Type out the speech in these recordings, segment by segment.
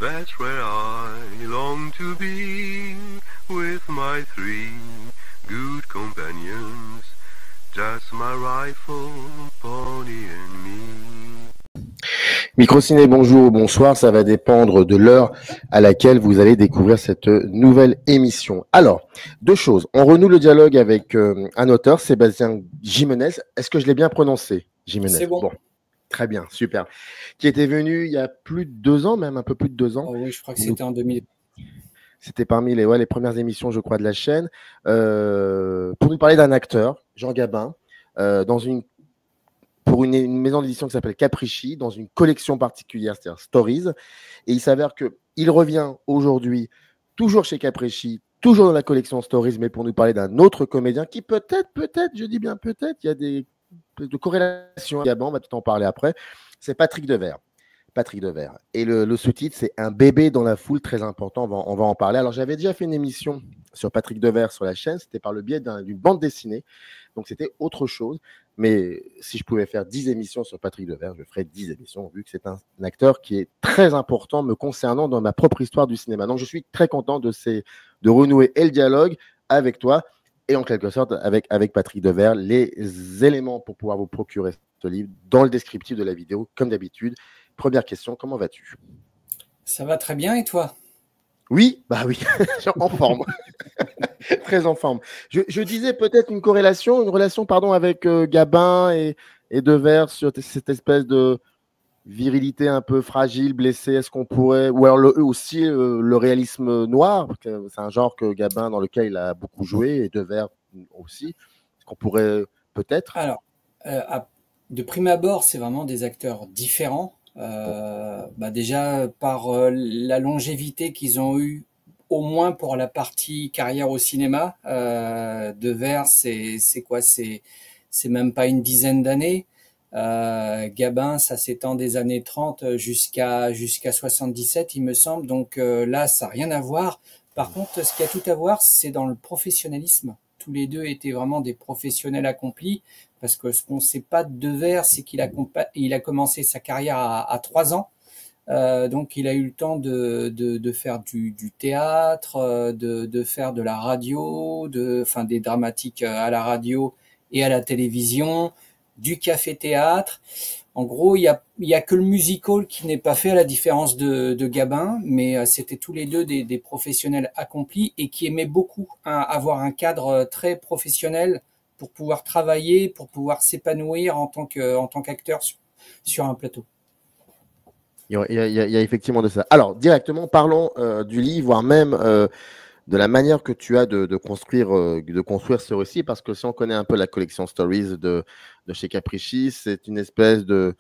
That's where I long to be, with my three good companions, just my rifle, pony and me. Microciné, bonjour ou bonsoir, ça va dépendre de l'heure à laquelle vous allez découvrir cette nouvelle émission. Alors, deux choses. On renoue le dialogue avec un auteur, Sébastien Jiménez. Est-ce que je l'ai bien prononcé, Jiménez? C'est bon. Bon, très bien, super. Qui était venu il y a plus de 2 ans, même un peu plus de 2 ans. Oh oui, je crois que c'était en 2000. C'était parmi les premières émissions, je crois, de la chaîne, pour nous parler d'un acteur, Jean Gabin, pour une maison d'édition qui s'appelle Capricci, dans une collection particulière, c'est-à-dire Stories. Et il s'avère qu'il revient aujourd'hui, toujours chez Capricci, toujours dans la collection Stories, mais pour nous parler d'un autre comédien qui peut-être, je dis bien peut-être, il y a des corrélations. Gabin, on va tout en parler après. C'est Patrick Devers. Patrick Devers. Et le sous-titre, c'est Un bébé dans la foule, très important, on va en parler. Alors, j'avais déjà fait une émission sur Patrick Devers sur la chaîne, c'était par le biais d'une bande dessinée, donc c'était autre chose. Mais si je pouvais faire 10 émissions sur Patrick Devers, je ferais 10 émissions, vu que c'est un acteur qui est très important me concernant dans ma propre histoire du cinéma. Donc, je suis très content de renouer le dialogue avec toi et en quelque sorte avec Patrick Devers. Les éléments pour pouvoir vous procurer ce livre dans le descriptif de la vidéo, comme d'habitude. Première question, comment vas-tu? Ça va très bien, et toi? Oui, bah oui, en forme. Très en forme. Je disais peut-être une relation, avec Gabin et Devers sur cette espèce de virilité un peu fragile, blessée. Est-ce qu'on pourrait, ou alors aussi le réalisme noir, parce que c'est un genre que Gabin dans lequel il a beaucoup joué, et Devers aussi. Est-ce qu'on pourrait peut-être? Alors, de prime abord, c'est vraiment des acteurs différents. Déjà par la longévité qu'ils ont eue, au moins pour la partie carrière au cinéma. Devers, c'est quoi? C'est même pas une dizaine d'années. Gabin, ça s'étend des années 30 jusqu'à 77, il me semble. Donc là, ça n'a rien à voir. Par contre, ce qui a tout à voir, c'est dans le professionnalisme. Tous les deux étaient vraiment des professionnels accomplis, parce que ce qu'on ne sait pas de Devers, c'est qu'il a commencé sa carrière à 3 ans. Donc il a eu le temps de faire du théâtre, de faire de la radio, des dramatiques à la radio et à la télévision, du café-théâtre. En gros, il y a que le musical qui n'est pas fait, à la différence de Gabin, mais c'était tous les deux des professionnels accomplis et qui aimaient beaucoup avoir un cadre très professionnel pour pouvoir travailler, pour pouvoir s'épanouir en tant qu'acteur sur un plateau. Il y a effectivement de ça. Alors, directement, parlons du livre, voire même de la manière que tu as de construire ce récit, parce que si on connaît un peu la collection Stories de chez Capricci, c'est une espèce de...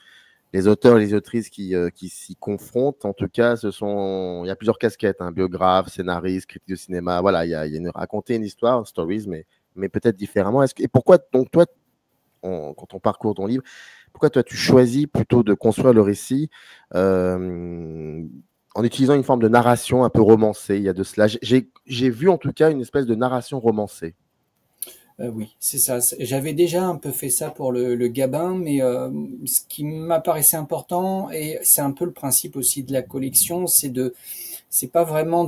Les auteurs et les autrices qui s'y confrontent, en tout cas, il y a plusieurs casquettes, biographe, scénariste, critique de cinéma, voilà, il y a raconter une histoire, Stories, mais peut-être différemment. Et pourquoi, donc, toi, quand on parcourt ton livre, pourquoi toi tu choisis plutôt de construire le récit en utilisant une forme de narration un peu romancée? Il y a de cela. J'ai vu en tout cas une espèce de narration romancée. Oui, c'est ça. J'avais déjà un peu fait ça pour le Gabin, mais ce qui m'apparaissait important, et c'est un peu le principe aussi de la collection, c'est pas vraiment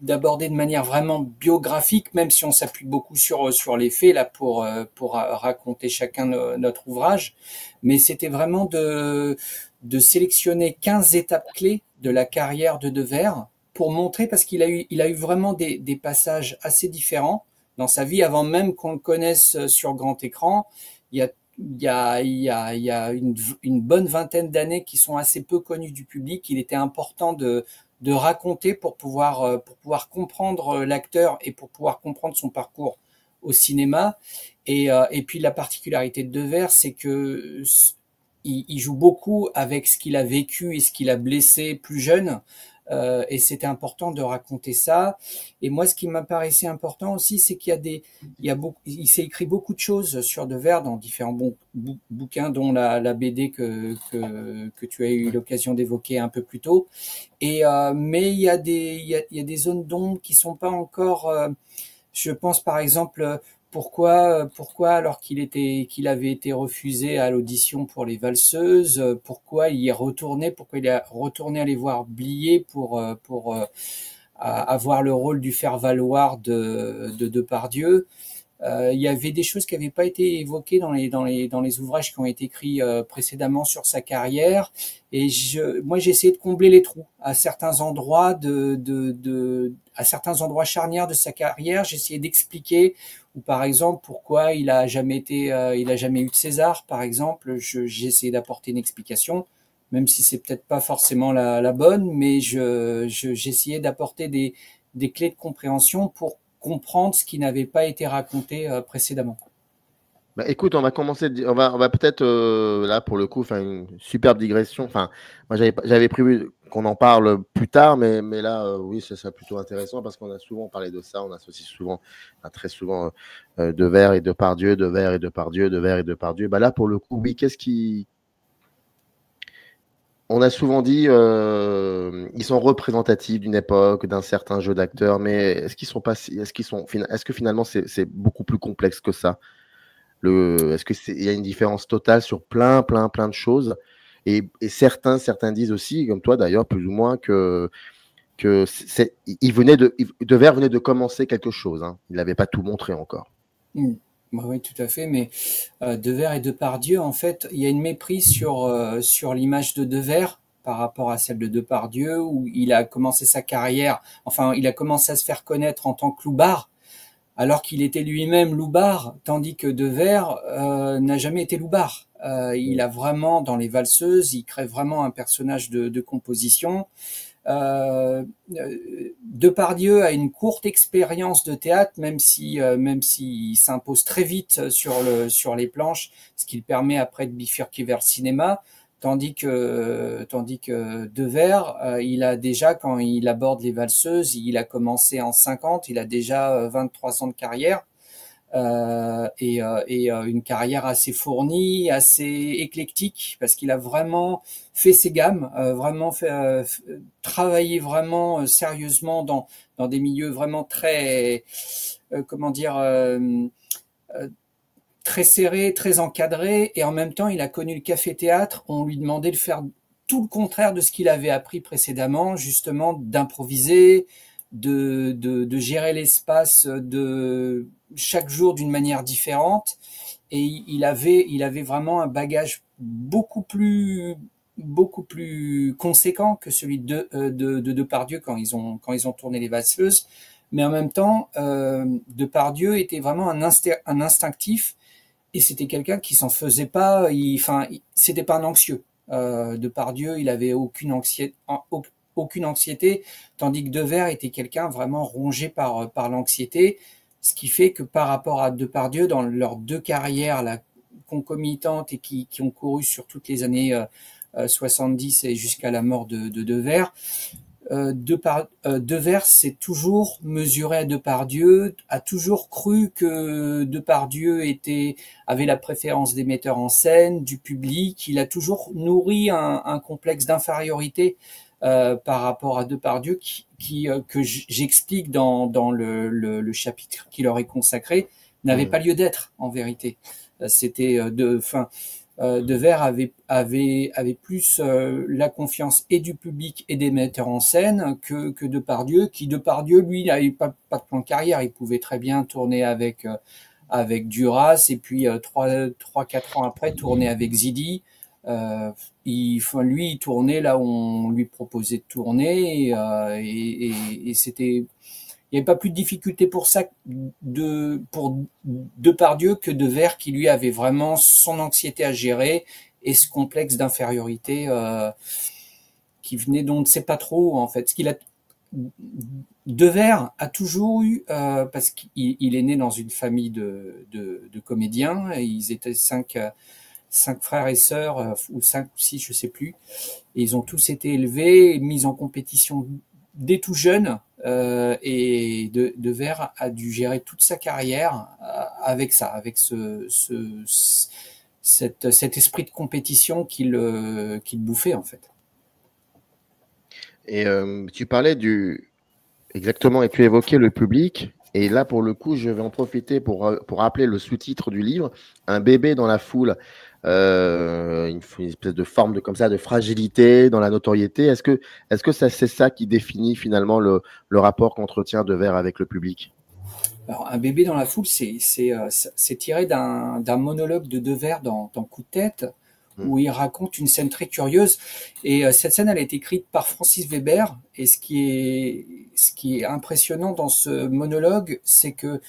d'aborder de manière vraiment biographique, même si on s'appuie beaucoup sur les faits là pour raconter chacun notre ouvrage, mais c'était vraiment de sélectionner 15 étapes clés de la carrière de Devers pour montrer, parce qu'il a eu vraiment des passages assez différents dans sa vie avant même qu'on le connaisse sur grand écran. Il y a une bonne vingtaine d'années qui sont assez peu connues du public. Il était important de raconter pour pouvoir comprendre l'acteur et pour pouvoir comprendre son parcours au cinéma. Et puis la particularité de Devers, c'est que il joue beaucoup avec ce qu'il a vécu et ce qu'il a blessé plus jeune. Et c'était important de raconter ça. Et moi, ce qui m'apparaissait important aussi, c'est il s'est écrit beaucoup de choses sur Devers dans différents bouquins, dont la BD que tu as eu l'occasion d'évoquer un peu plus tôt. Mais il y a des zones d'ombre qui sont pas encore, je pense par exemple, pourquoi alors qu'il avait été refusé à l'audition pour les valseuses, pourquoi il est retourné aller voir Blier pour avoir le rôle du faire-valoir de Depardieu. Il y avait des choses qui n'avaient pas été évoquées dans les ouvrages qui ont été écrits précédemment sur sa carrière. Et moi, j'ai essayé de combler les trous à certains endroits à certains endroits charnières de sa carrière. J'ai essayé d'expliquer, ou par exemple, pourquoi il a jamais eu de César, par exemple. J'ai essayé d'apporter une explication, même si c'est peut-être pas forcément la bonne, mais j'ai essayé d'apporter des clés de compréhension pour comprendre ce qui n'avait pas été raconté précédemment. Bah, écoute, on va commencer, on va peut-être là pour le coup faire une superbe digression. Enfin, moi j'avais prévu qu'on en parle plus tard, mais là oui, ça serait plutôt intéressant parce qu'on a souvent parlé de ça. On associe souvent, très souvent, Devers et Depardieu, Devers et Depardieu, Devers et Depardieu. Bah là pour le coup, oui, on a souvent dit ils sont représentatifs d'une époque, d'un certain jeu d'acteurs, mais est-ce que finalement c'est beaucoup plus complexe que ça? Est-ce qu'il y a une différence totale sur plein de choses? Et certains disent aussi, comme toi d'ailleurs, plus ou moins, que Devers venait de commencer quelque chose. Hein. Il n'avait pas tout montré encore. Bah oui, tout à fait. Mais Devers et Depardieu, en fait, il y a une méprise sur l'image de Devers par rapport à celle de Depardieu, où il a commencé sa carrière, enfin, il a commencé à se faire connaître en tant que loupard, alors qu'il était lui-même loupard, tandis que Devers n'a jamais été loupard. Il a vraiment, dans les valseuses, il crée vraiment un personnage de composition. Depardieu a une courte expérience de théâtre, même s'il s'impose très vite sur les planches, ce qui le permet après de bifurquer vers le cinéma. Tandis que Devers, il a déjà, quand il aborde les valseuses, il a commencé en 50, il a déjà 23 ans de carrière, et une carrière assez fournie, assez éclectique, parce qu'il a vraiment fait ses gammes, vraiment travaillé vraiment sérieusement dans des milieux vraiment très, très serré, très encadré, et en même temps, il a connu le café-théâtre. On lui demandait de faire tout le contraire de ce qu'il avait appris précédemment, justement d'improviser, de gérer l'espace de chaque jour d'une manière différente. Et il avait vraiment un bagage beaucoup plus conséquent que celui de Depardieu quand ils ont tourné les valseuses. Mais en même temps, Depardieu était vraiment un instinctif. Et c'était quelqu'un qui s'en faisait pas, c'était pas un anxieux. Depardieu, il avait aucune anxiété, tandis que Devers était quelqu'un vraiment rongé par l'anxiété, ce qui fait que par rapport à Depardieu, dans leurs deux carrières là, concomitantes et qui ont couru sur toutes les années 70 et jusqu'à la mort de Devers, Devers s'est toujours mesuré à Depardieu, a toujours cru que Depardieu avait la préférence des metteurs en scène, du public. Il a toujours nourri un complexe d'infériorité par rapport à Depardieu que j'explique dans le chapitre qui leur est consacré, n'avait pas lieu d'être en vérité. C'était Devers avait plus la confiance et du public et des metteurs en scène que Depardieu, lui, il n'avait pas de plan de carrière. Il pouvait très bien tourner avec Duras et puis 3-4 ans après tourner avec Zidi. Lui, il tournait là où on lui proposait de tourner et c'était... Il n'y avait pas plus de difficulté pour Depardieu que Devers, qui lui avait vraiment son anxiété à gérer et ce complexe d'infériorité qui venait d'on ne sait pas trop en fait. Devers a toujours eu, parce qu'il est né dans une famille de comédiens, et ils étaient cinq frères et sœurs, ou 5 ou 6, je sais plus, et ils ont tous été élevés, mis en compétition dès tout jeune. Et Devers a dû gérer toute sa carrière avec ça, avec cet esprit de compétition qu'il bouffait en fait. Et tu parlais exactement, et tu évoquais le public. Et là, pour le coup, je vais en profiter pour rappeler le sous-titre du livre, Un bébé dans la foule, une espèce de forme comme ça, de fragilité dans la notoriété. Est-ce que c'est ça qui définit finalement le rapport qu'entretient Devers avec le public? Alors, Un bébé dans la foule, c'est tiré d'un monologue de Devers dans Coup de tête, Hmm. où il raconte une scène très curieuse. Et cette scène, elle a été écrite par Francis Weber. Et ce qui est impressionnant dans ce monologue, c'est que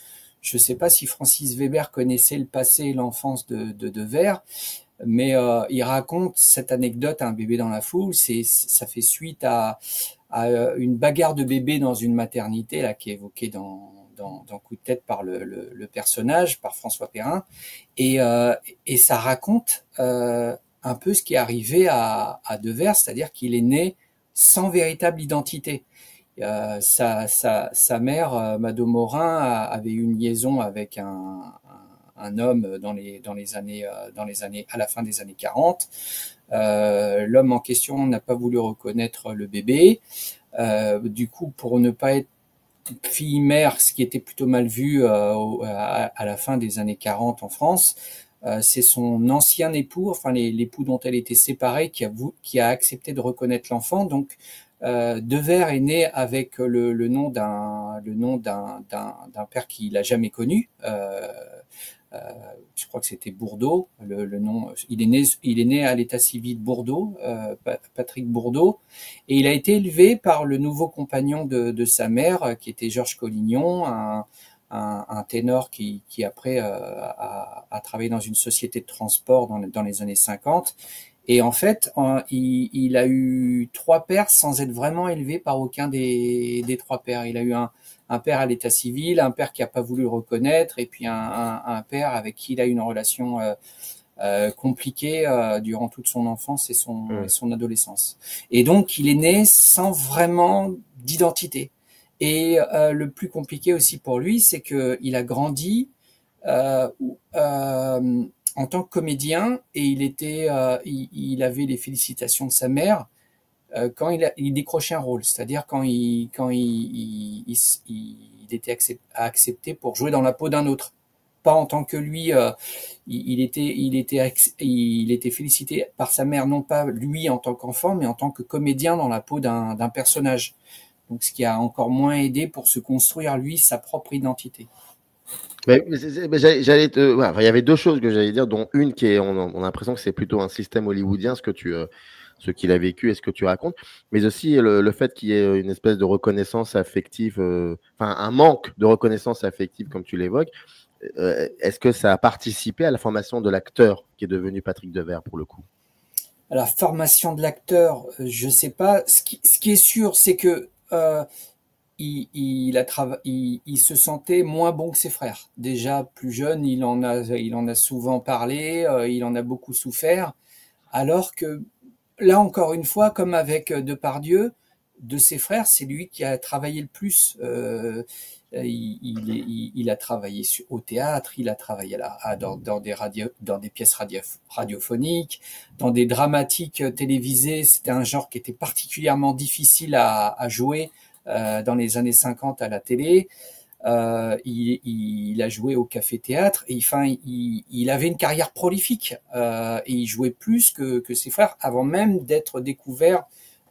je ne sais pas si Francis Weber connaissait le passé et l'enfance de Devers, mais il raconte cette anecdote à Un bébé dans la foule. Ça fait suite à une bagarre de bébé dans une maternité là qui est évoquée dans Coup de tête par le personnage, par François Perrin, et ça raconte un peu ce qui est arrivé à Devers, c'est-à-dire qu'il est né sans véritable identité. Sa mère, Mado Morin, avait eu une liaison avec un homme dans les années à la fin des années 40. L'homme en question n'a pas voulu reconnaître le bébé. Du coup, pour ne pas être fille-mère, ce qui était plutôt mal vu à la fin des années 40 en France, c'est son ancien époux, enfin l'époux dont elle était séparée, qui a accepté de reconnaître l'enfant. Donc, Devers est né avec le nom d'un père qu'il n'a jamais connu. Euh, je crois que c'était Bourdeau, le nom. Il est né à l'état civil Bourdeau, Patrick Bourdeau, et il a été élevé par le nouveau compagnon de sa mère, qui était Georges Collignon, un ténor qui après a travaillé dans une société de transport dans les années 50. Et en fait, il a eu trois pères sans être vraiment élevé par aucun des trois pères. Il a eu un père à l'état civil, un père qui n'a pas voulu le reconnaître, et puis un père avec qui il a eu une relation compliquée durant toute son enfance et son adolescence. Et donc, il est né sans vraiment d'identité. Et le plus compliqué aussi pour lui, c'est qu'il a grandi euh, en tant que comédien, et il avait les félicitations de sa mère quand il décrochait un rôle, c'est-à-dire quand il était accepté pour jouer dans la peau d'un autre, pas en tant que lui. Il était félicité par sa mère, non pas lui en tant qu'enfant, mais en tant que comédien dans la peau d'un personnage. Donc, ce qui a encore moins aidé pour se construire lui sa propre identité. Mais ouais, enfin, il y avait deux choses que j'allais dire, dont une qui est, on a l'impression que c'est plutôt un système hollywoodien, ce qu'il a vécu et ce que tu racontes, mais aussi le fait qu'il y ait une espèce de reconnaissance affective, enfin un manque de reconnaissance affective comme tu l'évoques. Est-ce que ça a participé à la formation de l'acteur qui est devenu Patrick Devers pour le coup? À la formation de l'acteur, je sais pas. Ce qui est sûr, c'est que il se sentait moins bon que ses frères. Déjà plus jeune, il en a souvent parlé, il en a beaucoup souffert. Alors que là, encore une fois, comme avec Depardieu, de ses frères, c'est lui qui a travaillé le plus. Il a travaillé au théâtre, il a travaillé dans des pièces radiophoniques, dans des dramatiques télévisées. C'était un genre qui était particulièrement difficile à jouer dans les années 50 à la télé. Il a joué au café-théâtre, et il avait une carrière prolifique, et il jouait plus que ses frères avant même d'être découvert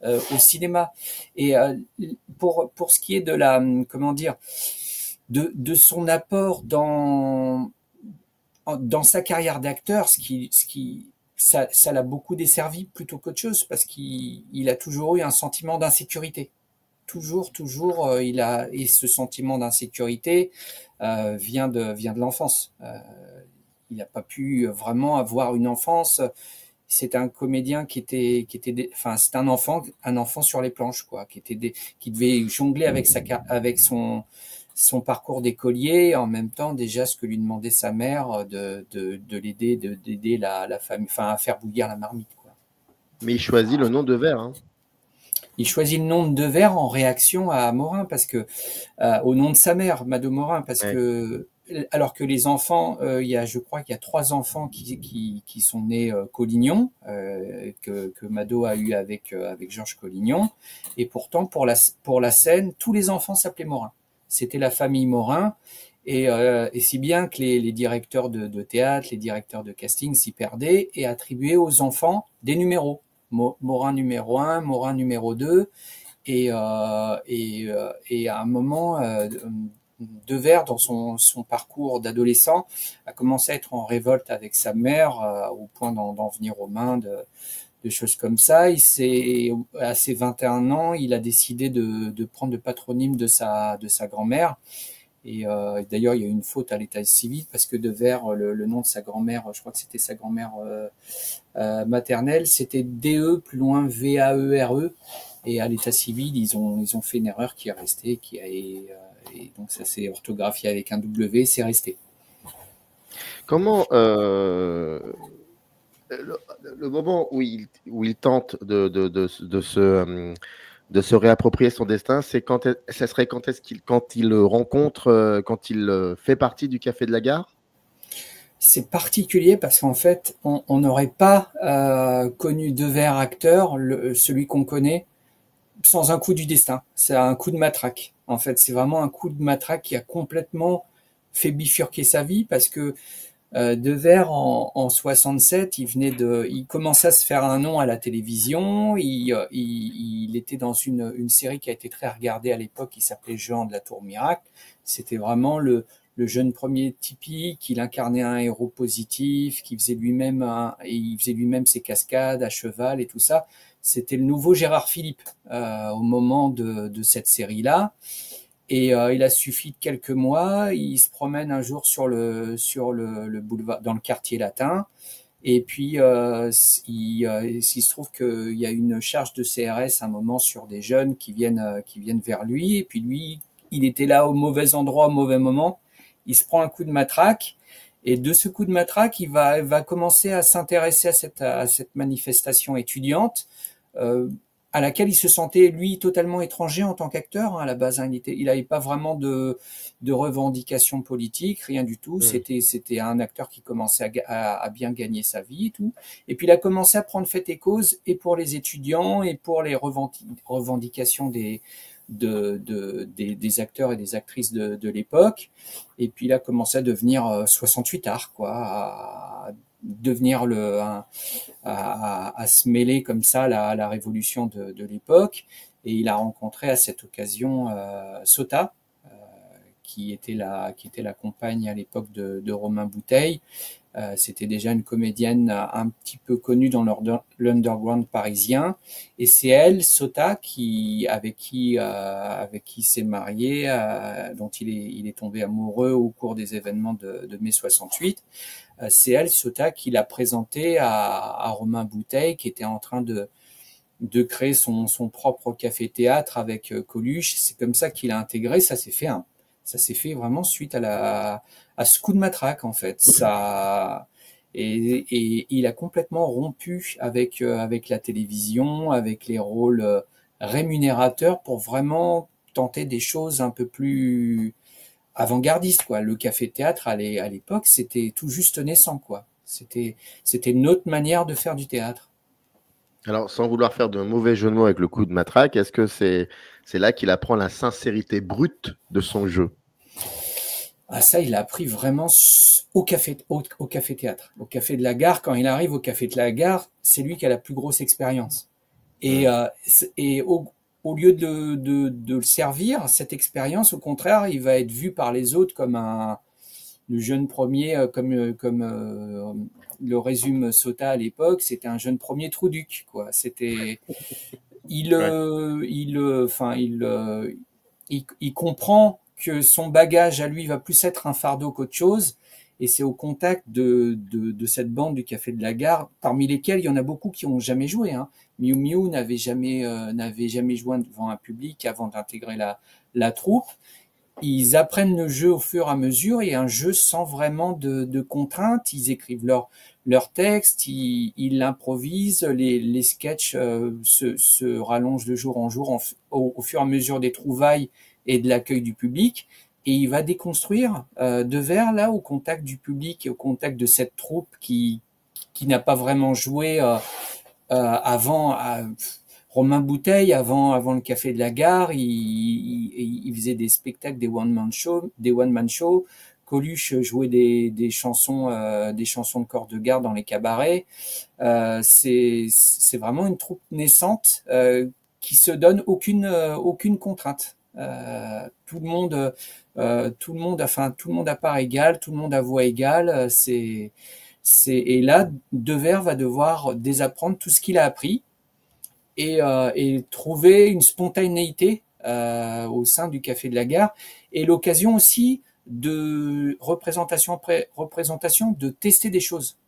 au cinéma. Et pour ce qui est de comment dire, de son apport dans sa carrière d'acteur, ça l'a beaucoup desservi plutôt qu'autre chose, parce qu'il a toujours eu un sentiment d'insécurité. Toujours, et ce sentiment d'insécurité vient de l'enfance. Il n'a pas pu vraiment avoir une enfance. C'est un comédien c'était un enfant sur les planches, quoi, qui devait jongler avec son parcours d'écolier, en même temps déjà ce que lui demandait sa mère de d'aider la famille, à faire bouillir la marmite, quoi. Mais il choisit le nom Devers, hein. Il choisit le nom de Devers en réaction à Morin, parce que au nom de sa mère, Mado Morin, parce Ouais. que alors que les enfants, je crois qu'il y a 3 enfants qui sont nés Collignon, que Mado a eu avec Georges Collignon, et pourtant pour la scène, tous les enfants s'appelaient Morin. c'était la famille Morin. Et si bien que les directeurs de théâtre, les directeurs de casting s'y perdaient et attribuaient aux enfants des numéros. Morin numéro 1, Morin numéro 2. Et à un moment, Devers, dans son parcours d'adolescent, a commencé à être en révolte avec sa mère, au point d'en venir aux mains de choses comme ça. À ses 21 ans, il a décidé de prendre le patronyme de sa grand-mère. Et d'ailleurs, il y a eu une faute à l'état civil parce que Devers, le nom de sa grand-mère, je crois que c'était sa grand-mère maternelle, c'était DE plus loin VAERE. Et à l'état civil, ils ont fait une erreur qui est restée, et donc ça s'est orthographié avec un W, c'est resté. Comment le moment où il tente de se réapproprier son destin, ça serait quand il rencontre, quand il fait partie du Café de la Gare? C'est particulier parce qu'en fait, on n'aurait pas connu Devers acteur, celui qu'on connaît, sans un coup du destin. C'est un coup de matraque. En fait, c'est vraiment un coup de matraque qui a complètement fait bifurquer sa vie parce que Devers en 67, il commençait à se faire un nom à la télévision. Il était dans une série qui a été très regardée à l'époque, qui s'appelait Jean de la Tour Miracle. C'était vraiment le jeune premier typique. Il incarnait un héros positif, il faisait lui-même ses cascades à cheval et tout ça. C'était le nouveau Gérard Philippe au moment de cette série-là. Et il a suffi de quelques mois, il se promène un jour sur le boulevard, dans le quartier latin, et puis il se trouve qu'il y a une charge de CRS à un moment sur des jeunes qui viennent vers lui, et puis lui, il était là au mauvais endroit au mauvais moment, il se prend un coup de matraque, et de ce coup de matraque, il va commencer à s'intéresser à cette manifestation étudiante, à laquelle il se sentait, lui, totalement étranger en tant qu'acteur. À la base, il n'avait pas vraiment de revendications politiques, rien du tout. C'était un acteur qui commençait à bien gagner sa vie et tout. Et puis, il a commencé à prendre fait et cause, et pour les étudiants, et pour les revendications des acteurs et des actrices de l'époque. Et puis, il a commencé à devenir 68 art, quoi, à devenir à se mêler comme ça à la révolution de l'époque. Et il a rencontré à cette occasion Sota, qui était la compagne à l'époque de Romain Bouteille. C'était déjà une comédienne un petit peu connue dans l'underground parisien, et c'est elle, Sota, avec qui il s'est marié, dont il est tombé amoureux au cours des événements de mai 68. C'est elle, Sota, qui l'a présenté à Romain Bouteille, qui était en train de créer son propre café-théâtre avec Coluche. C'est comme ça qu'il a intégré. Ça s'est fait vraiment suite à ce coup de matraque, en fait. Et il a complètement rompu avec la télévision, avec les rôles rémunérateurs, pour vraiment tenter des choses un peu plus avant-gardistes, quoi. Le café-théâtre à l'époque, c'était tout juste naissant, quoi. C'était une autre manière de faire du théâtre. Alors, sans vouloir faire de mauvais jeu de mots avec le coup de matraque, est-ce que c'est là qu'il apprend la sincérité brute de son jeu? Ah, ça, il a appris vraiment au café-théâtre. Au Café de la Gare, quand il arrive au Café de la Gare, c'est lui qui a la plus grosse expérience. Et au lieu de le servir, cette expérience, au contraire, il va être vu par les autres comme le jeune premier, comme le résume Sota à l'époque, c'était un jeune premier trouduc, quoi. Il comprend que son bagage à lui va plus être un fardeau qu'autre chose, et c'est au contact de cette bande du Café de la Gare, parmi lesquels il y en a beaucoup qui n'ont jamais joué, hein. Miu Miu n'avait jamais joué devant un public avant d'intégrer la troupe. Ils apprennent le jeu au fur et à mesure, et un jeu sans vraiment de contraintes. Ils écrivent leur texte, ils l'improvisent, les sketchs se rallongent de jour en jour au fur et à mesure des trouvailles et de l'accueil du public. Et il va déconstruire Devers, là, au contact du public et au contact de cette troupe qui n'a pas vraiment joué avant. Romain Bouteille, avant le Café de la Gare, il faisait des spectacles, des one-man shows. Coluche jouait des chansons de corps de garde dans les cabarets. C'est vraiment une troupe naissante qui se donne aucune contrainte. Tout le monde à part égale, tout le monde à voix égale. Et là, Devers va devoir désapprendre tout ce qu'il a appris et trouver une spontanéité au sein du Café de la Gare, et l'occasion aussi de représentation après représentation de tester des choses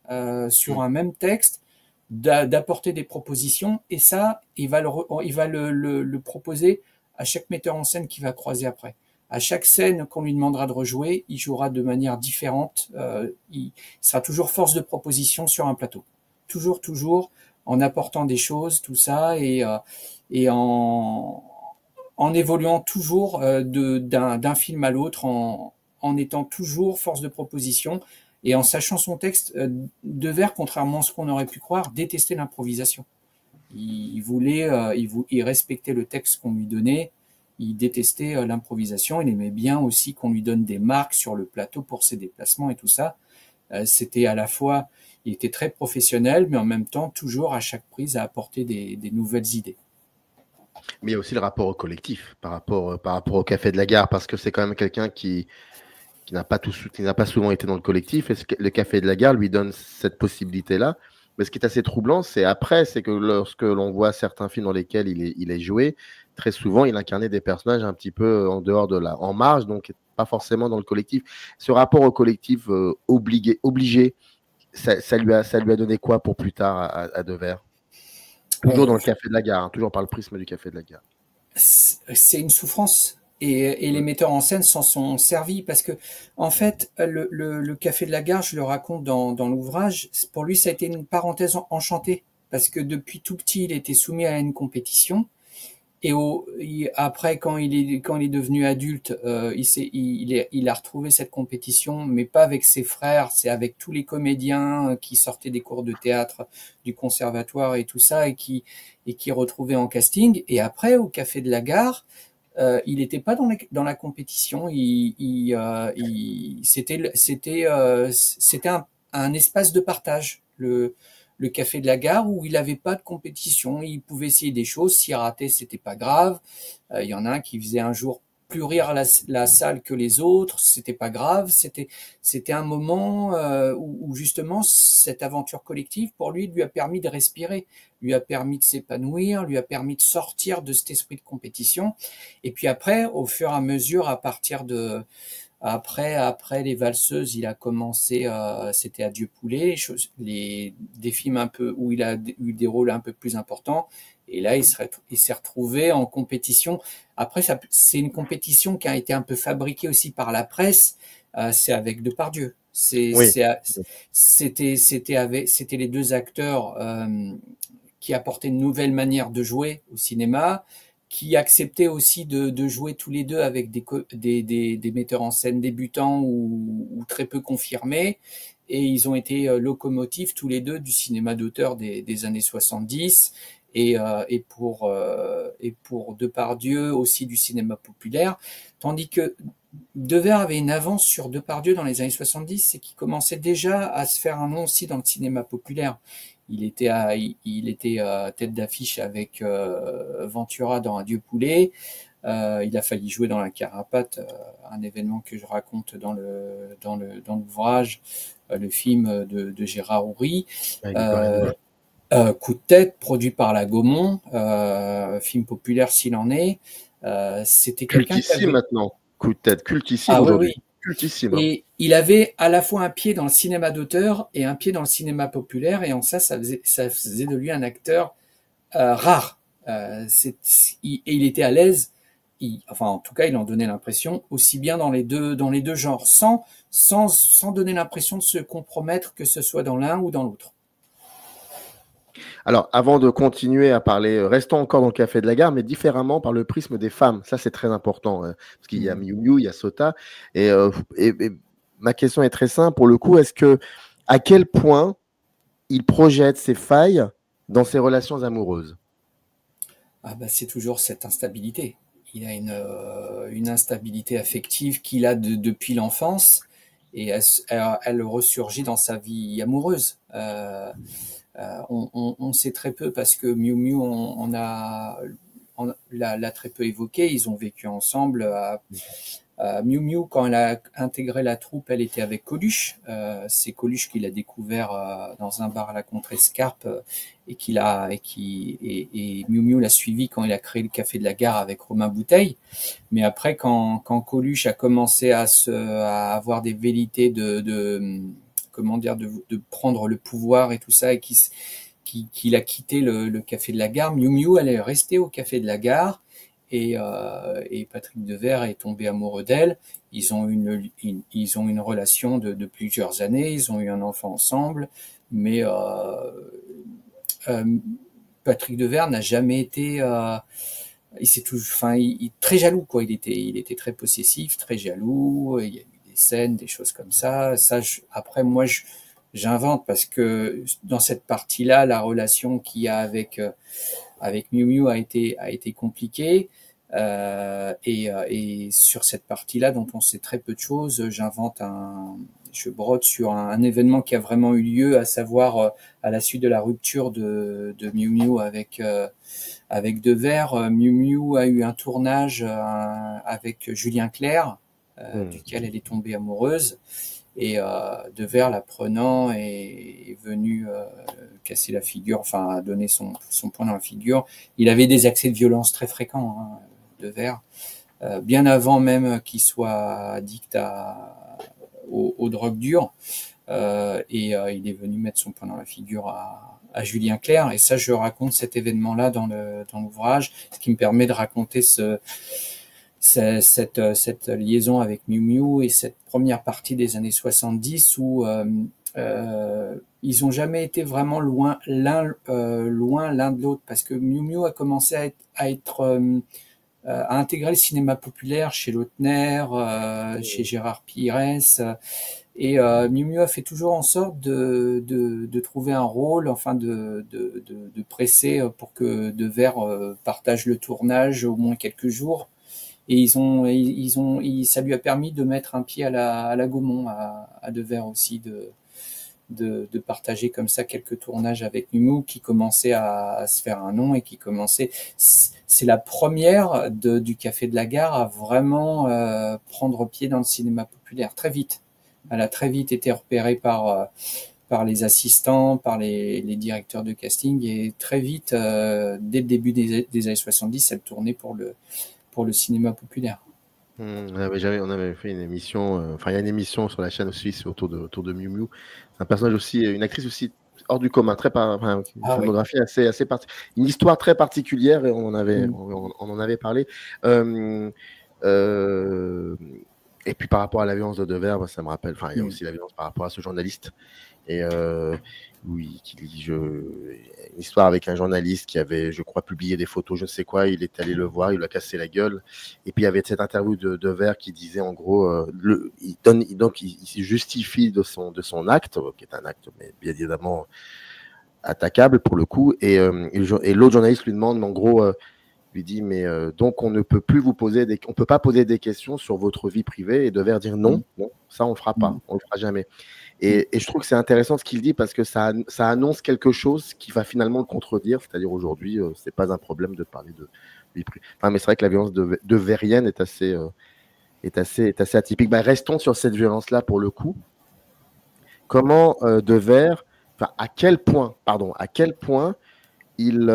sur un même texte, d'apporter des propositions, et ça, il va le proposer à chaque metteur en scène qu'il va croiser après. À chaque scène qu'on lui demandera de rejouer, il jouera de manière différente. Il sera toujours force de proposition sur un plateau. Toujours, en apportant des choses, tout ça, et en évoluant toujours d'un film à l'autre, en étant toujours force de proposition, et en sachant son texte. Devers, contrairement à ce qu'on aurait pu croire, détestait l'improvisation. Il respectait le texte qu'on lui donnait. Il détestait l'improvisation. Il aimait bien aussi qu'on lui donne des marques sur le plateau pour ses déplacements et tout ça. C'était à la fois, il était très professionnel, mais en même temps, toujours à chaque prise, à apporter des nouvelles idées. Mais il y a aussi le rapport au collectif, par rapport au Café de la Gare, parce que c'est quand même quelqu'un qui n'a pas souvent été dans le collectif, et le Café de la Gare lui donne cette possibilité-là. Mais ce qui est assez troublant, c'est que lorsque l'on voit certains films dans lesquels il est joué, très souvent, il incarnait des personnages un petit peu en dehors en marge, donc pas forcément dans le collectif. Ce rapport au collectif obligé, ça lui a donné quoi pour plus tard à Devers? Toujours dans le Café de la Gare, hein, toujours par le prisme du Café de la Gare. C'est une souffrance. Et les metteurs en scène s'en sont servis, parce que, en fait, le Café de la Gare, je le raconte dans l'ouvrage, pour lui, ça a été une parenthèse enchantée, parce que depuis tout petit, il était soumis à une compétition. Et après, quand il est devenu adulte, il a retrouvé cette compétition, mais pas avec ses frères, c'est avec tous les comédiens qui sortaient des cours de théâtre du conservatoire et tout ça, et qui retrouvaient en casting. Et après, au Café de la Gare, il n'était pas dans la compétition. C'était un espace de partage. Le Café de la Gare, où il n'avait pas de compétition. Il pouvait essayer des choses. S'il ratait, c'était pas grave. Il y en a un qui faisait un jour plus rire la salle que les autres. C'était pas grave. C'était un moment où justement cette aventure collective, pour lui a permis de respirer, lui a permis de s'épanouir, lui a permis de sortir de cet esprit de compétition. Et puis après, au fur et à mesure, à partir de après les valseuses, il a commencé, c'était Adieu Poulet, des films un peu où il a eu des rôles un peu plus importants. Et là, il s'est retrouvé en compétition. Après, c'est une compétition qui a été un peu fabriquée aussi par la presse. C'est avec Depardieu. C'était les deux acteurs qui apportaient une nouvelle manière de jouer au cinéma, qui acceptaient aussi de jouer tous les deux avec des metteurs en scène débutants ou très peu confirmés. Et ils ont été locomotives tous les deux du cinéma d'auteur des années 70, et pour Depardieu aussi du cinéma populaire. Tandis que Devers avait une avance sur Depardieu dans les années 70, c'est qu'il commençait déjà à se faire un nom aussi dans le cinéma populaire. Il était tête d'affiche avec Ventura dans Adieu Poulet. Il a failli jouer dans La Carapate, un événement que je raconte dans l'ouvrage, le film de Gérard Houry. Coup de tête, produit par la Gaumont, film populaire s'il en est. C'était quelqu'un qui avait... maintenant. Coup de tête, cultissime aujourd'hui. Oui. Cultissime. Et il avait à la fois un pied dans le cinéma d'auteur et un pied dans le cinéma populaire, et en ça faisait de lui un acteur rare. Et il était à l'aise. Enfin, en tout cas, il en donnait l'impression, aussi bien dans les deux genres, sans donner l'impression de se compromettre, que ce soit dans l'un ou dans l'autre. Alors, avant de continuer à parler, restons encore dans le Café de la Gare, mais différemment par le prisme des femmes. Ça, c'est très important, parce qu'il y a Miu Miu, il y a Sota. Et ma question est très simple. Pour le coup, à quel point il projette ses failles dans ses relations amoureuses? Ah bah, c'est toujours cette instabilité. Il a une instabilité affective qu'il a depuis l'enfance et elle ressurgit dans sa vie amoureuse. On sait très peu parce que Miu Miu, on l'a très peu évoqué. Ils ont vécu ensemble. Miu Miu, quand elle a intégré la troupe, elle était avec Coluche. C'est Coluche qui l'a découvert dans un bar à la Contrescarpe et Miu Miu l'a suivi quand il a créé le Café de la Gare avec Romain Bouteille. Mais après, quand Coluche a commencé à avoir des velléités comment dire, de prendre le pouvoir et tout ça, et qu'il a quitté le Café de la Gare, Miu Miu, elle est restée au Café de la Gare. Et Patrick Devers est tombé amoureux d'elle. Ils ont une relation de plusieurs années. Ils ont eu un enfant ensemble, mais euh, Patrick Devers n'a jamais été. Il s'est toujours, enfin, très jaloux quoi. Il était très possessif, très jaloux. Il y a eu des scènes, des choses comme ça. Après moi, j'invente parce que dans cette partie-là, la relation qu'il y a avec Miu Miu a été compliquée. Et sur cette partie-là, dont on sait très peu de choses, je brode sur un événement qui a vraiment eu lieu, à savoir à la suite de la rupture de Miu Miu avec Devers. Miu Miu a eu un tournage avec Julien Clerc, duquel elle est tombée amoureuse. Et Devers, la prenant, est venu casser la figure, enfin donner son poing dans la figure. Il avait des accès de violence très fréquents, hein, Devers, bien avant même qu'il soit addict aux drogues dures. Il est venu mettre son poing dans la figure à Julien Clerc. Et ça, je raconte cet événement-là dans l'ouvrage, ce qui me permet de raconter cette liaison avec Miu Miu et cette première partie des années 70 où ils ont jamais été vraiment loin l'un de l'autre, parce que Miu Miu a commencé à intégrer le cinéma populaire chez Lautner, chez Gérard Pires, et Miu Miu a fait toujours en sorte de trouver un rôle, enfin de presser pour que Devers partage le tournage au moins quelques jours. Et ça lui a permis de mettre un pied à la Gaumont, à Devers aussi, de partager comme ça quelques tournages avec Miu Miu, qui commençait à se faire un nom et qui commençait. C'est la première du Café de la Gare à vraiment prendre pied dans le cinéma populaire très vite. Elle a très vite été repérée par les assistants, par les directeurs de casting, et très vite, dès le début des années 70, elle tournait pour le cinéma populaire. On avait fait une émission, enfin il y a une émission sur la chaîne suisse autour de Miu Miu. Un personnage aussi, une actrice aussi hors du commun, une filmographie assez une histoire très particulière, et on en avait parlé. Et puis par rapport à la violence de Devers, ça me rappelle, il y a aussi la violence par rapport à ce journaliste. Et oui, une histoire avec un journaliste qui avait, je crois, publié des photos, je ne sais quoi. Il est allé le voir, il lui a cassé la gueule. Et puis il y avait cette interview de Devers qui disait en gros, il se justifie de son acte, qui est un acte, mais bien évidemment attaquable pour le coup. Et l'autre journaliste lui demande, en gros, lui dit, mais donc on ne peut plus on peut pas poser des questions sur votre vie privée. Et Devers dire non, ça on le fera pas, on le fera jamais. Et je trouve que c'est intéressant ce qu'il dit, parce que ça annonce quelque chose qui va finalement le contredire. C'est-à-dire aujourd'hui, c'est pas un problème de parler de vie privée. Mais c'est vrai que la violence deverienne est assez atypique. Restons sur cette violence-là pour le coup. Comment Devers, à quel point il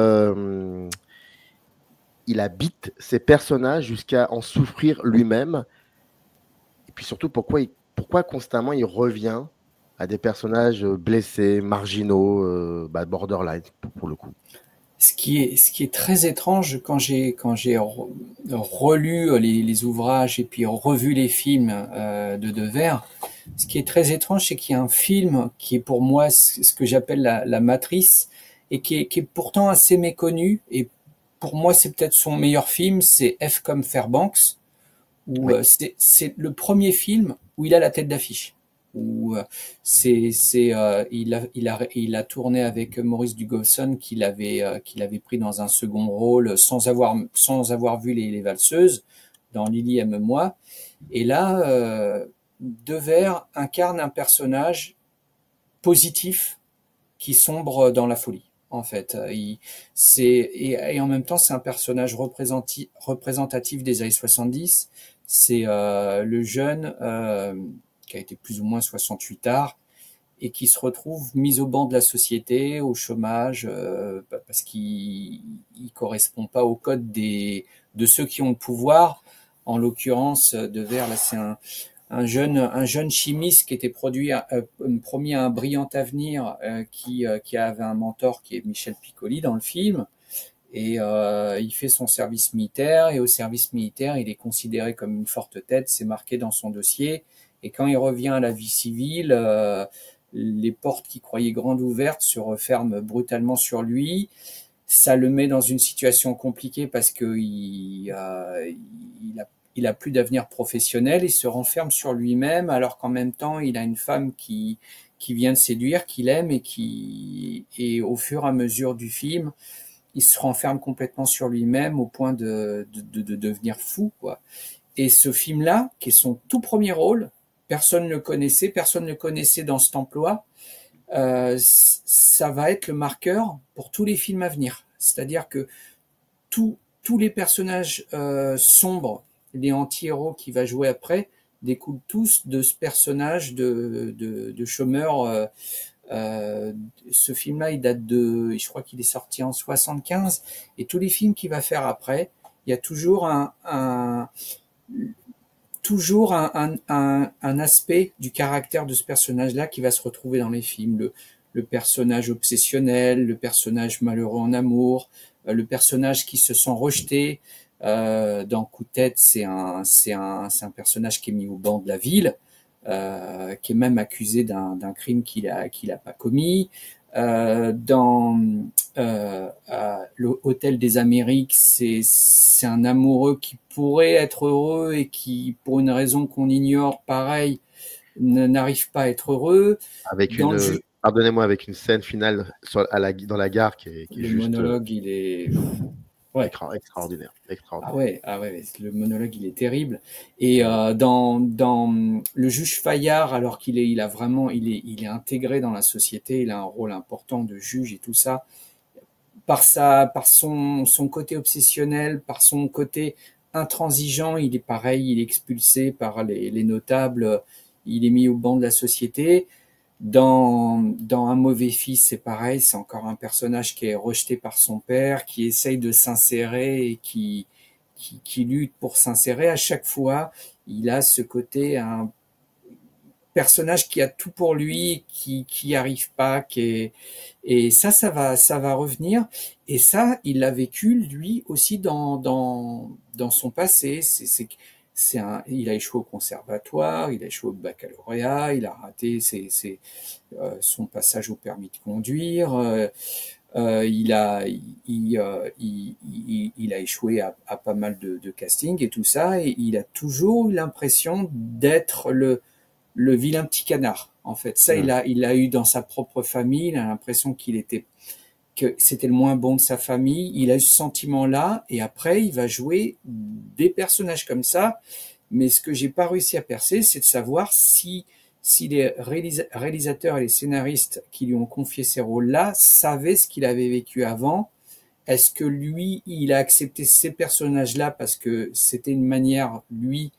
habite ses personnages jusqu'à en souffrir lui-même. Et puis surtout, pourquoi constamment il revient à des personnages blessés, marginaux, borderline pour le coup. Ce qui est très étrange, quand j'ai relu les ouvrages et puis revu les films de Devers, ce qui est très étrange, c'est qu'il y a un film qui est pour moi ce que j'appelle la matrice, et qui est pourtant assez méconnu, et pour moi c'est peut-être son meilleur film, c'est F comme Fairbanks, où c'est le premier film où il a la tête d'affiche. où il a tourné avec Maurice Dugosson qu'il avait pris dans un second rôle sans avoir vu les valseuses dans Lily aime-moi. Et là, Devers incarne un personnage positif qui sombre dans la folie. En fait, et en même temps, c'est un personnage représentatif des années 70. C'est le jeune qui a été plus ou moins 68 arts et qui se retrouve mis au banc de la société, au chômage, parce qu'il correspond pas au code de ceux qui ont le pouvoir. En l'occurrence, Devers, là, c'est un jeune chimiste qui était promis à un brillant avenir, qui avait un mentor qui est Michel Piccoli dans le film. Et il fait son service militaire, et au service militaire, il est considéré comme une forte tête, c'est marqué dans son dossier. Et quand il revient à la vie civile, les portes qu'il croyait grandes ouvertes se referment brutalement sur lui. Ça le met dans une situation compliquée parce que il a plus d'avenir professionnel, il se renferme sur lui-même, alors qu'en même temps, il a une femme qui vient de séduire, qu'il aime, et au fur et à mesure du film, il se renferme complètement sur lui-même au point de devenir fou, quoi. Et ce film-là, qui est son tout premier rôle, personne ne le connaissait dans cet emploi, ça va être le marqueur pour tous les films à venir. C'est-à-dire que tous les personnages sombres, les anti-héros qu'il va jouer après, découlent tous de ce personnage de chômeur. Ce film-là, il date je crois qu'il est sorti en 75, et tous les films qu'il va faire après, il y a toujours un aspect du caractère de ce personnage-là qui va se retrouver dans les films. Le personnage obsessionnel, le personnage malheureux en amour, le personnage qui se sent rejeté. Dans Coup de tête, c'est un personnage qui est mis au banc de la ville, qui est même accusé d'un crime qu'il a pas commis. Dans l'Hôtel des Amériques, c'est un amoureux qui pourrait être heureux et qui, pour une raison qu'on ignore, pareil, n'arrive pas à être heureux. Pardonnez-moi, avec une scène finale dans la gare qui est le juste... monologue, il est... Ouais. Extraordinaire. Ah ouais, le monologue, il est terrible. Et dans le juge Fayard, alors qu'il est intégré dans la société, il a un rôle important de juge et tout ça, par son côté obsessionnel, par son côté intransigeant, il est pareil, il est expulsé par les notables, il est mis au banc de la société. Dans Un mauvais fils, c'est pareil, c'est encore un personnage qui est rejeté par son père, qui essaye de s'insérer et qui lutte pour s'insérer. À chaque fois, il a ce côté, un personnage qui a tout pour lui, qui arrive pas, et ça va revenir. Et ça, il l'a vécu lui aussi dans son passé. Il a échoué au conservatoire, il a échoué au baccalauréat, il a raté son passage au permis de conduire, il a échoué à pas mal de castings et tout ça, et il a toujours eu l'impression d'être le vilain petit canard. En fait, ça, il l'a eu dans sa propre famille. Il a l'impression que c'était le moins bon de sa famille. Il a eu ce sentiment-là, et après, il va jouer des personnages comme ça. Mais ce que j'ai pas réussi à percer, c'est de savoir si les réalisateurs et les scénaristes qui lui ont confié ces rôles-là savaient ce qu'il avait vécu avant. Est-ce que lui, il a accepté ces personnages-là parce que c'était une manière, lui,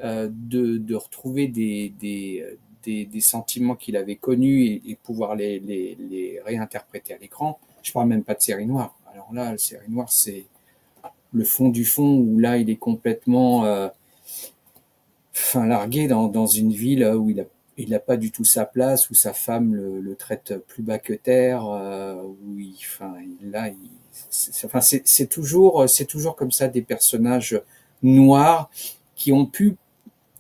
de retrouver des sentiments qu'il avait connus et pouvoir les réinterpréter à l'écran. Je parle même pas de Série Noire. Alors là, Série Noire, c'est le fond du fond, où là, il est complètement largué dans une ville où il n'a pas du tout sa place, où sa femme le traite plus bas que terre, c'est toujours comme ça, des personnages noirs qui ont pu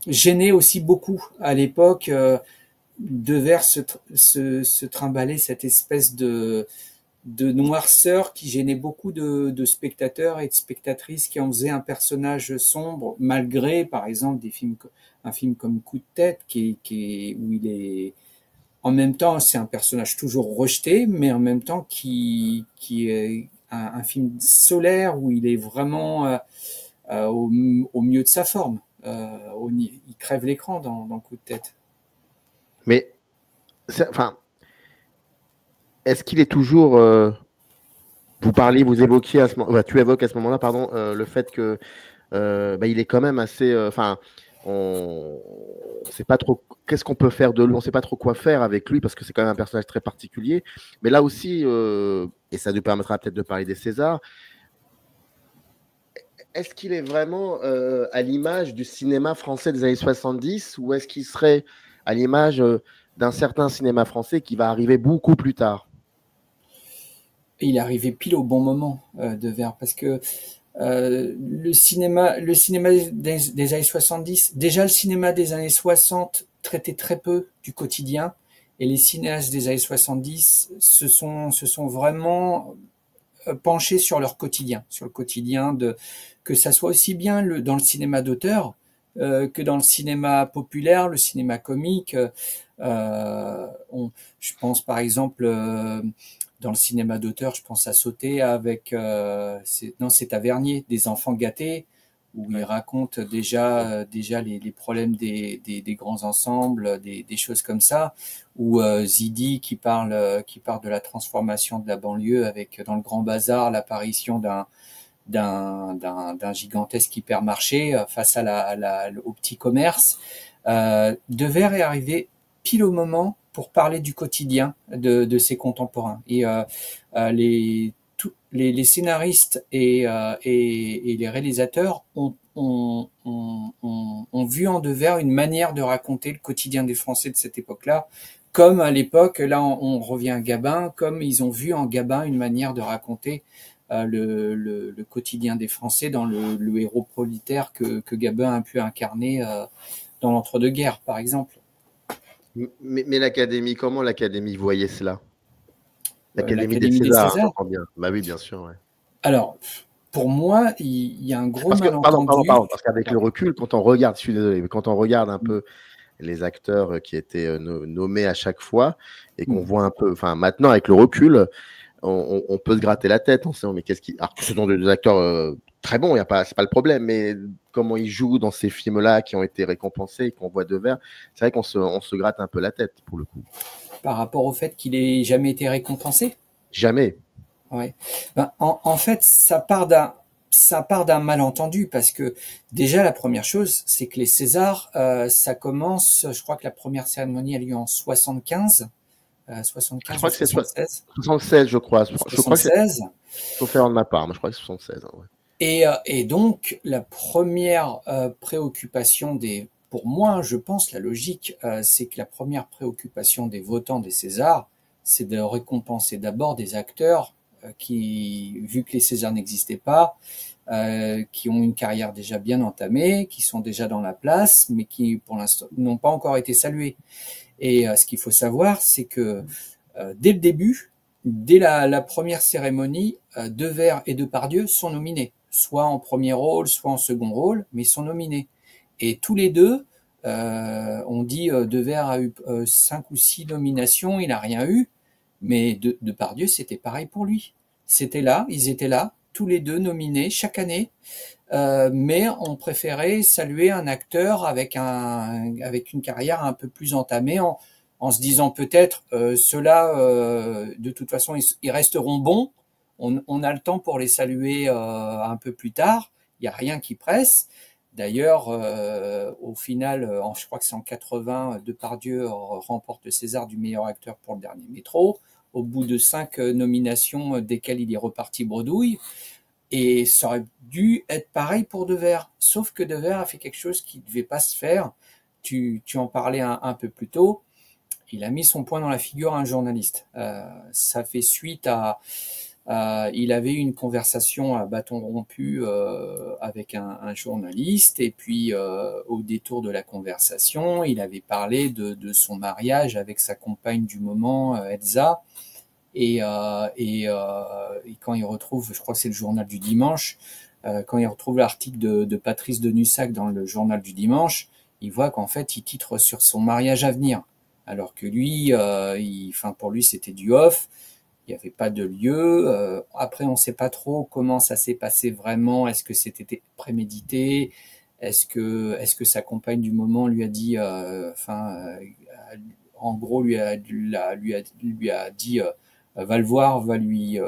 gêner aussi beaucoup à l'époque. Devers se trimballer cette espèce de de noirceur qui gênait beaucoup de spectateurs et de spectatrices qui en faisaient un personnage sombre, malgré, par exemple, un film comme Coup de tête, où il est, en même temps, c'est un personnage toujours rejeté, mais en même temps qui est un film solaire où il est vraiment au mieux de sa forme. Il crève l'écran dans Coup de tête. Mais, enfin, est-ce qu'il est toujours. Vous évoquiez tu évoques à ce moment-là, pardon, le fait que il est quand même assez. Enfin, on ne sait pas trop qu'est-ce qu'on peut faire de lui, on ne sait pas trop quoi faire avec lui parce que c'est quand même un personnage très particulier. Mais là aussi, et ça nous permettra peut-être de parler des Césars, est-ce qu'il est vraiment à l'image du cinéma français des années 70 ou est-ce qu'il serait à l'image d'un certain cinéma français qui va arriver beaucoup plus tard? Et il est arrivé pile au bon moment, Devers, parce que le cinéma des années 70, déjà le cinéma des années 60 traitait très peu du quotidien, et les cinéastes des années 70 se sont vraiment penchés sur leur quotidien, sur le quotidien que ça soit aussi bien dans le cinéma d'auteur que dans le cinéma populaire, le cinéma comique. Je pense par exemple dans le cinéma d'auteur, je pense à Sauter avec c'est Tavernier, des enfants gâtés, où il raconte déjà les problèmes des grands ensembles, des choses comme ça, ou Zidi qui parle de la transformation de la banlieue avec dans le Grand Bazar l'apparition d'un gigantesque hypermarché face au petit commerce. Devers est arrivé pile au moment pour parler du quotidien de ses contemporains. Et les scénaristes et les réalisateurs ont vu en Devers une manière de raconter le quotidien des Français de cette époque-là, comme à l'époque, là on revient à Gabin, comme ils ont vu en Gabin une manière de raconter le quotidien des Français dans le héros proletaire que Gabin a pu incarner dans l'entre-deux-guerres, par exemple. Mais l'Académie, comment l'Académie voyait cela? L'Académie des des Césars, Césars. j'entends bien. Bah oui, bien sûr. Ouais. Alors, pour moi, il y a un gros Parce que, malentendu. parce qu'avec le recul, quand on regarde, je suis désolé, mais quand on regarde un peu les acteurs qui étaient nommés à chaque fois et qu'on voit un peu, enfin maintenant avec le recul, on peut se gratter la tête en se disant mais qu'est-ce qui. Alors que ce sont des acteurs très bons, c'est pas le problème, mais comment ils jouent dans ces films-là qui ont été récompensés et qu'on voit Devers, c'est vrai qu'on se gratte un peu la tête pour le coup. Par rapport au fait qu'il ait jamais été récompensé? Jamais. Ouais. Ben, en fait, ça part d'un malentendu parce que déjà la première chose, c'est que les Césars, ça commence. Je crois que la première cérémonie a lieu en 75. 75 je crois ou que c'est 76. 76, je crois. 76. Je crois que c'est, sauf erreur de ma part, mais je crois que c'est 76. Hein, ouais. Et donc, la première préoccupation pour moi, je pense, la logique, c'est que la première préoccupation des votants des Césars, c'est de récompenser d'abord des acteurs qui, vu que les Césars n'existaient pas, qui ont une carrière déjà bien entamée, qui sont déjà dans la place, mais qui, pour l'instant, n'ont pas encore été salués. Et ce qu'il faut savoir, c'est que dès le début, dès la première cérémonie, Devers et Depardieu sont nominés, soit en premier rôle, soit en second rôle, mais ils sont nominés. Et tous les deux, on dit Devers a eu 5 ou 6 nominations, il n'a rien eu, mais Depardieu, c'était pareil pour lui. Ils étaient là, tous les deux nominés chaque année, mais on préférait saluer un acteur avec une carrière un peu plus entamée en se disant peut-être ceux-là, de toute façon, ils resteront bons. On a le temps pour les saluer un peu plus tard. Il n'y a rien qui presse. D'ailleurs, au final, je crois que c'est en 80, Depardieu remporte le César du meilleur acteur pour le dernier Métro, au bout de 5 nominations desquelles il est reparti bredouille. Et ça aurait dû être pareil pour Devers. Sauf que Devers a fait quelque chose qui ne devait pas se faire. Tu en parlais un peu plus tôt. Il a mis son poing dans la figure à un journaliste. Ça fait suite il avait eu une conversation à bâton rompu avec un journaliste, et puis au détour de la conversation, il avait parlé de son mariage avec sa compagne du moment, Elsa, Et quand il retrouve, je crois que c'est le journal du dimanche, quand il retrouve l'article de Patrice Denussac dans le journal du dimanche, il voit qu'en fait, il titre sur son mariage à venir. Alors que lui, enfin, pour lui, c'était du off. Il n'y avait pas de lieu. Après, on ne sait pas trop comment ça s'est passé vraiment. Est-ce que c'était prémédité? Est-ce que sa compagne du moment lui a dit, en gros, lui a dit, va le voir, va lui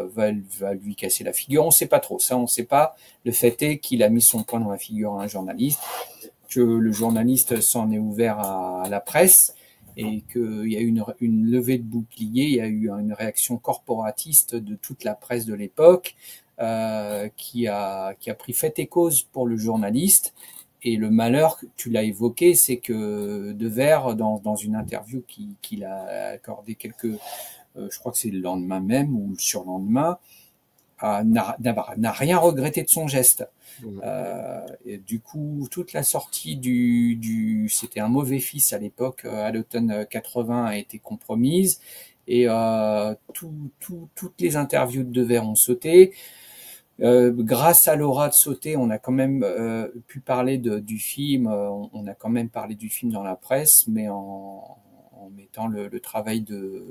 casser la figure. On ne sait pas trop. Ça, on ne sait pas. Le fait est qu'il a mis son poing dans la figure à un journaliste, que le journaliste s'en est ouvert à la presse, et qu'il y a eu une levée de bouclier, il y a eu une réaction corporatiste de toute la presse de l'époque, qui a pris fait et cause pour le journaliste. Et le malheur, tu l'as évoqué, c'est que Devers, dans une interview qu'il a accordé je crois que c'est le lendemain même ou le surlendemain, n'a rien regretté de son geste. Et du coup, toute la sortie c'était un mauvais fils à l'époque, à l'automne 80, a été compromise, et toutes les interviews de Devers ont sauté. Grâce à Laura de Sauté, on a quand même pu parler du film. On a quand même parlé du film dans la presse, mais en mettant le travail de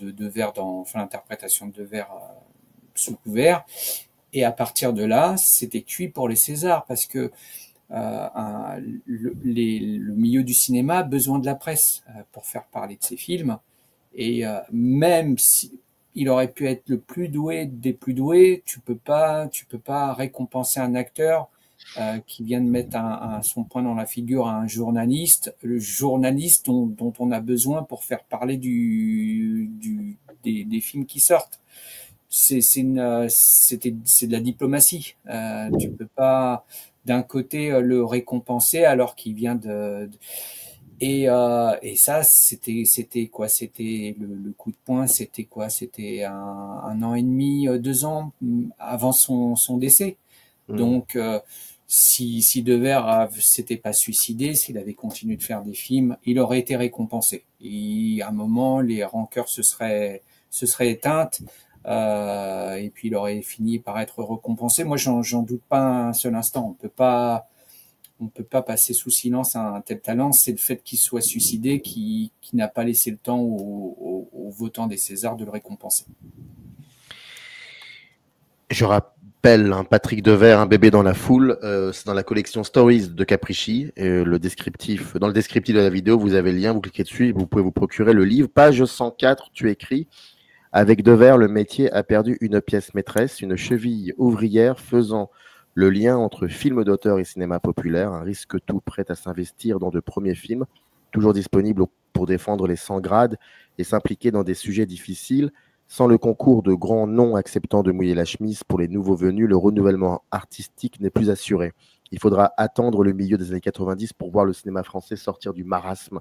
Devers l'interprétation de Devers sous couvert. Et à partir de là, c'était cuit pour les Césars, parce que le milieu du cinéma a besoin de la presse pour faire parler de ses films. Et même si il aurait pu être le plus doué des plus doués, tu peux pas récompenser un acteur qui vient de mettre son poing dans la figure à un journaliste, le journaliste dont on a besoin pour faire parler des films qui sortent. C'est de la diplomatie. Tu peux pas d'un côté le récompenser alors qu'il vient et ça, c'était quoi? C'était le coup de poing. C'était quoi? C'était un an et demi, 2 ans avant son décès. Donc, si Devers s'était pas suicidé, s'il avait continué de faire des films, il aurait été récompensé. Et à un moment, les rancœurs se seraient éteintes. Et puis il aurait fini par être récompensé. Moi, j'en doute pas un seul instant. On peut pas passer sous silence un tel talent. C'est le fait qu'il soit suicidé qui n'a pas laissé le temps aux votants des Césars de le récompenser. Je rappelle Patrick Devers, un bébé dans la foule. C'est dans la collection Stories de Capricci. Dans le descriptif de la vidéo, vous avez le lien, vous cliquez dessus et vous pouvez vous procurer le livre. Page 104, tu écris: avec Devers, le métier a perdu une pièce maîtresse, une cheville ouvrière faisant le lien entre film d'auteur et cinéma populaire, un risque tout prêt à s'investir dans de premiers films, toujours disponible pour défendre les 100 grades et s'impliquer dans des sujets difficiles. Sans le concours de grands noms acceptant de mouiller la chemise pour les nouveaux venus, le renouvellement artistique n'est plus assuré. Il faudra attendre le milieu des années 90 pour voir le cinéma français sortir du marasme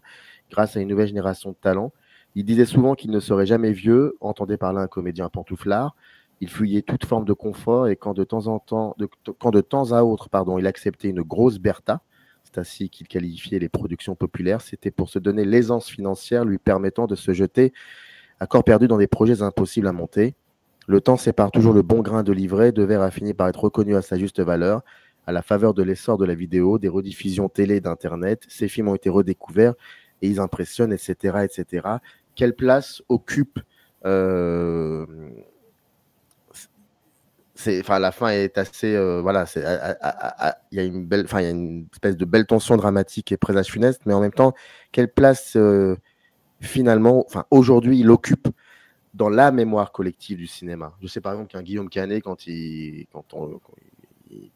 grâce à une nouvelle génération de talents. Il disait souvent qu'il ne serait jamais vieux, entendait par là un comédien pantouflard. Il fuyait toute forme de confort et quand de temps à autre, il acceptait une grosse Bertha, c'est ainsi qu'il qualifiait les productions populaires, c'était pour se donner l'aisance financière lui permettant de se jeter à corps perdu dans des projets impossibles à monter. Le temps sépare toujours le bon grain de l'ivraie. Devers a fini par être reconnu à sa juste valeur. À la faveur de l'essor de la vidéo, des rediffusions télé d'Internet, ces films ont été redécouverts et ils impressionnent, etc., etc. Quelle place occupe la fin est assez, il y a une espèce de belle tension dramatique et présage funeste, mais en même temps, quelle place finalement, aujourd'hui, il occupe dans la mémoire collective du cinéma. Je sais par exemple qu'un Guillaume Canet, quand il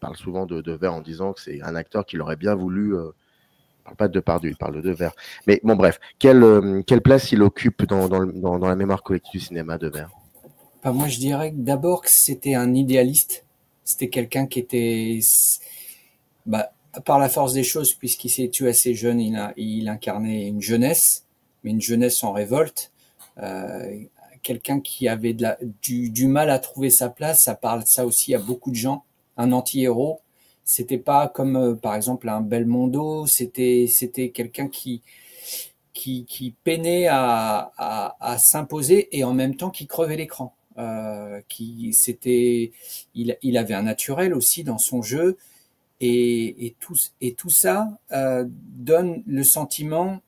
parle souvent de Devers en disant que c'est un acteur qu'il aurait bien voulu. Il parle pas de Depardieu, il parle de Devers. Mais bon, bref, quelle place il occupe dans la mémoire collective du cinéma, Devers? Moi, je dirais d'abord que c'était un idéaliste. C'était quelqu'un qui était, par la force des choses, puisqu'il s'est tué assez jeune, il incarnait une jeunesse, mais une jeunesse en révolte. Quelqu'un qui avait du mal à trouver sa place. Ça parle ça aussi à beaucoup de gens. Un anti-héros. C'était pas comme par exemple un Belmondo. C'était quelqu'un qui qui peinait à s'imposer et en même temps qui crevait l'écran. Il avait un naturel aussi dans son jeu et tout ça donne le sentiment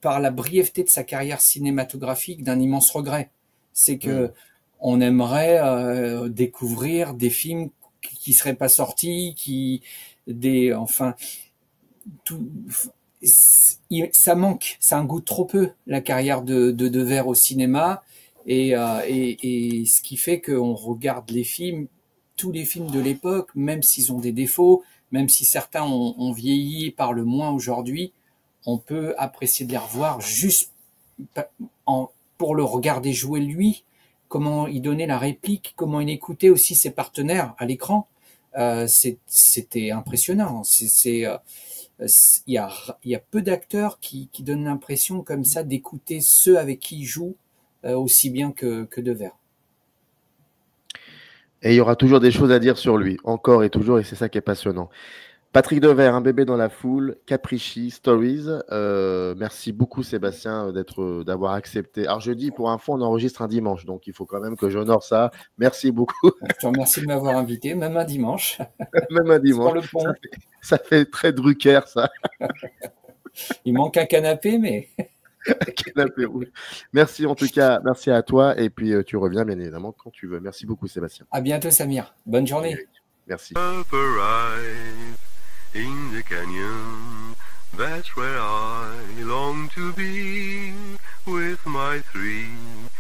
par la brièveté de sa carrière cinématographique d'un immense regret. C'est que on aimerait découvrir des films qui seraient pas sortis, ça manque, ça a un goût de trop peu la carrière de Devers au cinéma et ce qui fait qu'on regarde tous les films de l'époque, même s'ils ont des défauts, même si certains ont vieilli et parlent moins aujourd'hui, on peut apprécier de les revoir juste pour le regarder jouer lui, comment il donnait la réplique, comment il écoutait aussi ses partenaires à l'écran. C'était impressionnant. Il y a peu d'acteurs qui donnent l'impression comme ça d'écouter ceux avec qui ils jouent aussi bien que Devers. Et il y aura toujours des choses à dire sur lui, encore et toujours, et c'est ça qui est passionnant. Patrick Devers, un bébé dans la foule, Capricci, Stories. Merci beaucoup Sébastien d'avoir accepté. Alors je dis, pour info, on enregistre un dimanche, donc il faut quand même que j'honore ça. Merci beaucoup. Je te remercie de m'avoir invité, même un dimanche. Même un dimanche. Sur le pont. Ça fait très Drucker, ça. Il manque un canapé, mais... Canapé, oui. Merci en tout cas, merci à toi, et puis tu reviens bien évidemment quand tu veux. Merci beaucoup Sébastien. À bientôt Samir. Bonne journée. Merci. In the canyon, that's where I long to be with my three